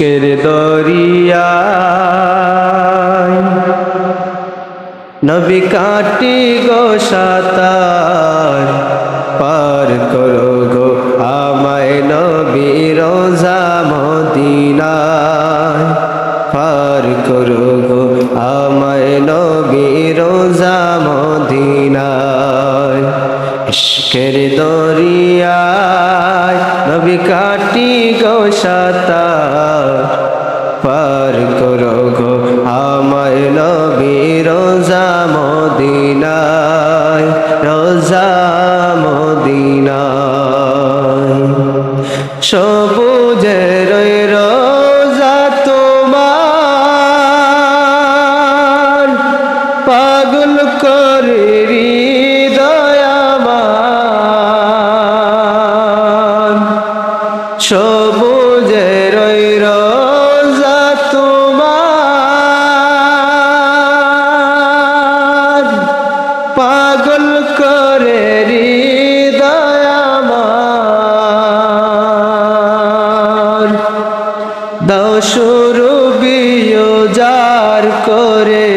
ইশকের দরিয়ায় নবী কাটি গো সাতার পার করো গো আমায় নবী রোজা মদিনায় পার করো গো আমায় নবী রোজা মদিনায় ইশকের দরিয়ায় নবী কাটি গো সাতার পার করো গো আমায় নবী রোজা মদিনায় রোজা মদিনায় সবুজের রোজা তোমার পাগল করে হৃদয় আমার সবুজের রোজা তোমার পাগল করে হৃদয় আমার দাও শুরু বিয়োজার করে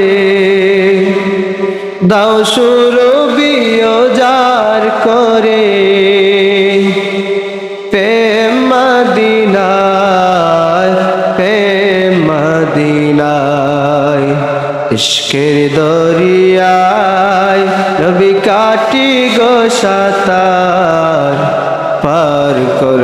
দাও শুরু বিয়োজার করে প্রেম মদিনায় প্রেম মদিনায় ইশকের দরিয়ায় নবী কাটি গো সাতার পার করো